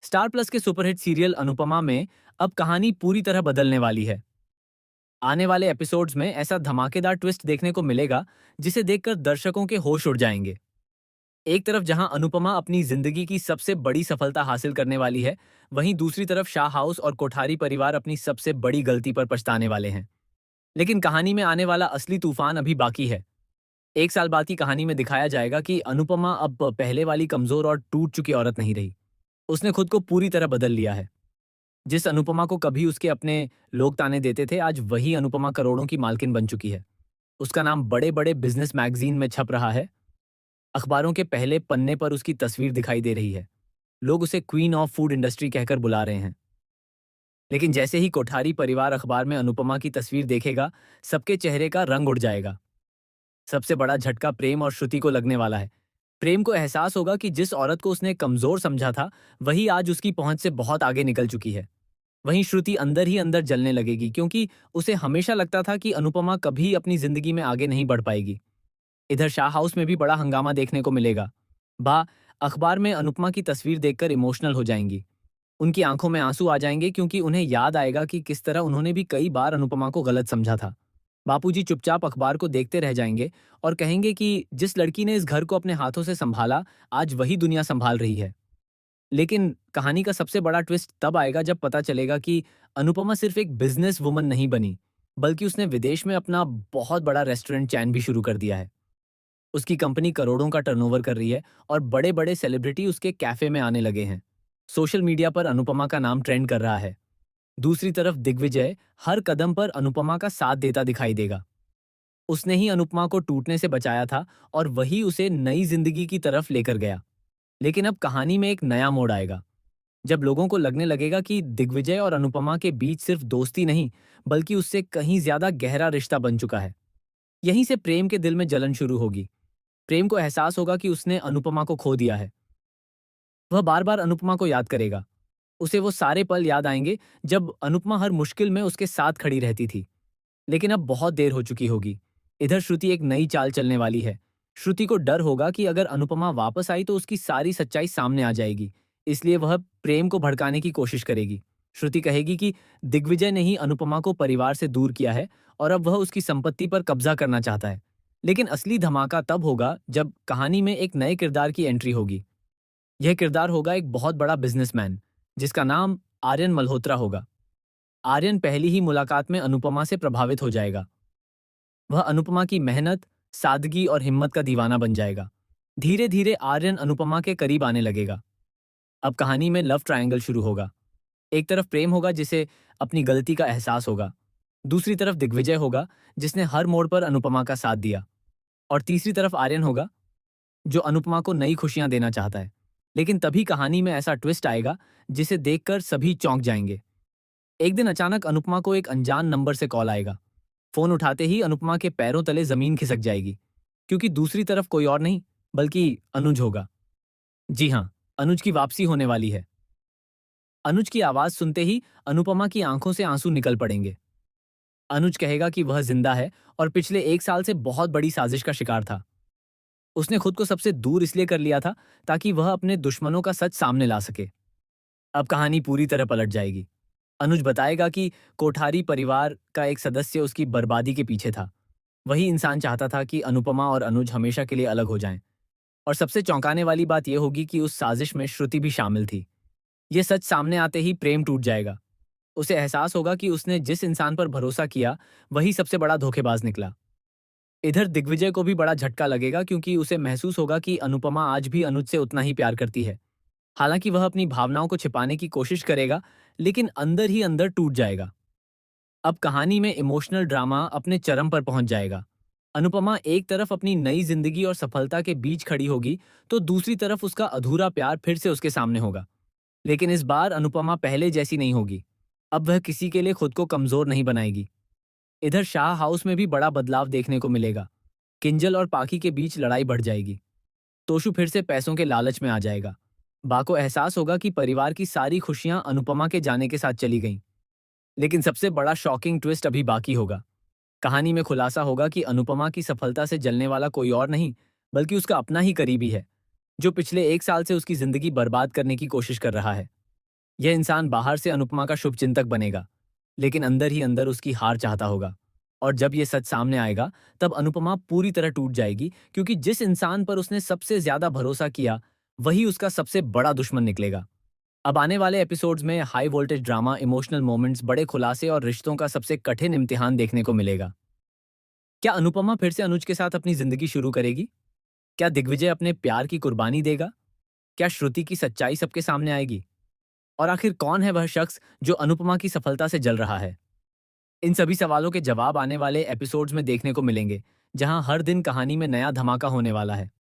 Star plus के superhit serial Anupama में अब कहानी पूरी तरह बदलने वाली है। आने वाले एपिसोड्स में ऐसा धमाकेदार ट्विस्ट देखने को मिलेगा जिसे देखकर दर्शकों के होश उड़ जाएंगे। एक तरफ जहां अनुपमा अपनी जिंदगी की सबसे बड़ी सफलता हासिल करने वाली है, वहीं दूसरी तरफ शाह हाउस और कोठारी परिवार अपनी सबसे बड़ी गलती पर पछताने वाले हैं। लेकिन कहानी में आने वाला असली तूफान अभी बाकी है। एक साल बाद की कहानी में दिखाया जाएगा कि अनुपमा अब पहले वाली कमजोर और टूट चुकी औरत नहीं रही। उसने खुद को पूरी तरह बदल लिया है। जिस अनुपमा को कभी उसके अपने लोग ताने देते थे, आज वही अनुपमा करोड़ों की मालकिन बन चुकी है। उसका नाम बड़े बड़े बिजनेस मैगजीन में छप रहा है। अखबारों के पहले पन्ने पर उसकी तस्वीर दिखाई दे रही है। लोग उसे क्वीन ऑफ फूड इंडस्ट्री कहकर बुला रहे हैं। लेकिन जैसे ही कोठारी परिवार अखबार में अनुपमा की तस्वीर देखेगा, सबके चेहरे का रंग उड़ जाएगा। सबसे बड़ा झटका प्रेम और श्रुति को लगने वाला है। प्रेम को एहसास होगा कि जिस औरत को उसने कमजोर समझा था, वही आज उसकी पहुंच से बहुत आगे निकल चुकी है। वहीं श्रुति अंदर ही अंदर जलने लगेगी, क्योंकि उसे हमेशा लगता था कि अनुपमा कभी अपनी जिंदगी में आगे नहीं बढ़ पाएगी। इधर शाह हाउस में भी बड़ा हंगामा देखने को मिलेगा। बा अखबार में अनुपमा की तस्वीर देखकर इमोशनल हो जाएंगी। उनकी आंखों में आंसू आ जाएंगे, क्योंकि उन्हें याद आएगा कि किस तरह उन्होंने भी कई बार अनुपमा को गलत समझा था। बापूजी चुपचाप अखबार को देखते रह जाएंगे और कहेंगे कि जिस लड़की ने इस घर को अपने हाथों से संभाला, आज वही दुनिया संभाल रही है। लेकिन कहानी का सबसे बड़ा ट्विस्ट तब आएगा जब पता चलेगा कि अनुपमा सिर्फ एक बिजनेस वुमन नहीं बनी, बल्कि उसने विदेश में अपना बहुत बड़ा रेस्टोरेंट चैन भी शुरू कर दिया है। उसकी कंपनी करोड़ों का टर्नओवर कर रही है और बड़े बड़े सेलिब्रिटी उसके कैफे में आने लगे हैं। सोशल मीडिया पर अनुपमा का नाम ट्रेंड कर रहा है। दूसरी तरफ दिग्विजय हर कदम पर अनुपमा का साथ देता दिखाई देगा। उसने ही अनुपमा को टूटने से बचाया था और वही उसे नई जिंदगी की तरफ लेकर गया। लेकिन अब कहानी में एक नया मोड़ आएगा, जब लोगों को लगने लगेगा कि दिग्विजय और अनुपमा के बीच सिर्फ दोस्ती नहीं, बल्कि उससे कहीं ज्यादा गहरा रिश्ता बन चुका है। यहीं से प्रेम के दिल में जलन शुरू होगी। प्रेम को एहसास होगा कि उसने अनुपमा को खो दिया है। वह बार बार अनुपमा को याद करेगा। उसे वो सारे पल याद आएंगे जब अनुपमा हर मुश्किल में उसके साथ खड़ी रहती थी। लेकिन अब बहुत देर हो चुकी होगी। इधर श्रुति एक नई चाल चलने वाली है। श्रुति को डर होगा कि अगर अनुपमा वापस आई तो उसकी सारी सच्चाई सामने आ जाएगी। इसलिए वह प्रेम को भड़काने की कोशिश करेगी। श्रुति कहेगी कि दिग्विजय ने ही अनुपमा को परिवार से दूर किया है और अब वह उसकी संपत्ति पर कब्जा करना चाहता है। लेकिन असली धमाका तब होगा जब कहानी में एक नए किरदार की एंट्री होगी। यह किरदार होगा एक बहुत बड़ा बिजनेसमैन, जिसका नाम आर्यन मल्होत्रा होगा। आर्यन पहली ही मुलाकात में अनुपमा से प्रभावित हो जाएगा। वह अनुपमा की मेहनत, सादगी और हिम्मत का दीवाना बन जाएगा। धीरे धीरे आर्यन अनुपमा के करीब आने लगेगा। अब कहानी में लव ट्रायंगल शुरू होगा। एक तरफ प्रेम होगा, जिसे अपनी गलती का एहसास होगा। दूसरी तरफ दिग्विजय होगा, जिसने हर मोड़ पर अनुपमा का साथ दिया। और तीसरी तरफ आर्यन होगा, जो अनुपमा को नई खुशियां देना चाहता है। लेकिन तभी कहानी में ऐसा ट्विस्ट आएगा जिसे देखकर सभी चौंक जाएंगे। एक दिन अचानक अनुपमा को एक अनजान नंबर से कॉल आएगा। फोन उठाते ही अनुपमा के पैरों तले जमीन खिसक जाएगी, क्योंकि दूसरी तरफ कोई और नहीं बल्कि अनुज होगा। जी हाँ, अनुज की वापसी होने वाली है। अनुज की आवाज सुनते ही अनुपमा की आंखों से आंसू निकल पड़ेंगे। अनुज कहेगा कि वह जिंदा है और पिछले एक साल से बहुत बड़ी साजिश का शिकार था। उसने खुद को सबसे दूर इसलिए कर लिया था ताकि वह अपने दुश्मनों का सच सामने ला सके। अब कहानी पूरी तरह पलट जाएगी। अनुज बताएगा कि कोठारी परिवार का एक सदस्य उसकी बर्बादी के पीछे था। वही इंसान चाहता था कि अनुपमा और अनुज हमेशा के लिए अलग हो जाएं। और सबसे चौंकाने वाली बात यह होगी कि उस साजिश में श्रुति भी शामिल थी। यह सच सामने आते ही प्रेम टूट जाएगा। उसे एहसास होगा कि उसने जिस इंसान पर भरोसा किया, वही सबसे बड़ा धोखेबाज निकला। इधर दिग्विजय को भी बड़ा झटका लगेगा, क्योंकि उसे महसूस होगा कि अनुपमा आज भी अनुज से उतना ही प्यार करती है। हालांकि वह अपनी भावनाओं को छिपाने की कोशिश करेगा, लेकिन अंदर ही अंदर टूट जाएगा। अब कहानी में इमोशनल ड्रामा अपने चरम पर पहुंच जाएगा। अनुपमा एक तरफ अपनी नई जिंदगी और सफलता के बीच खड़ी होगी, तो दूसरी तरफ उसका अधूरा प्यार फिर से उसके सामने होगा। लेकिन इस बार अनुपमा पहले जैसी नहीं होगी। अब वह किसी के लिए खुद को कमजोर नहीं बनाएगी। इधर शाह हाउस में भी बड़ा बदलाव देखने को मिलेगा। किंजल और पाखी के बीच लड़ाई बढ़ जाएगी। तोशु फिर से पैसों के लालच में आ जाएगा। बा को एहसास होगा कि परिवार की सारी खुशियां अनुपमा के जाने के साथ चली गईं। लेकिन सबसे बड़ा शॉकिंग ट्विस्ट अभी बाकी होगा। कहानी में खुलासा होगा कि अनुपमा की सफलता से जलने वाला कोई और नहीं, बल्कि उसका अपना ही करीबी है, जो पिछले एक साल से उसकी जिंदगी बर्बाद करने की कोशिश कर रहा है। यह इंसान बाहर से अनुपमा का शुभचिंतक बनेगा, लेकिन अंदर ही अंदर उसकी हार चाहता होगा। और जब ये सच सामने आएगा, तब अनुपमा पूरी तरह टूट जाएगी, क्योंकि जिस इंसान पर उसने सबसे ज्यादा भरोसा किया, वही उसका सबसे बड़ा दुश्मन निकलेगा। अब आने वाले एपिसोड्स में high voltage drama, emotional moments, बड़े खुलासे और रिश्तों का सबसे कठिन इम्तिहान देखने को मिलेगा। क्या अनुपमा फिर से अनुज के साथ अपनी जिंदगी शुरू करेगी? क्या दिग्विजय अपने प्यार की कुर्बानी देगा? क्या श्रुति की सच्चाई सबके सामने आएगी? और आखिर कौन है वह शख्स जो अनुपमा की सफलता से जल रहा है? इन सभी सवालों के जवाब आने वाले एपिसोड्स में देखने को मिलेंगे, जहां हर दिन कहानी में नया धमाका होने वाला है।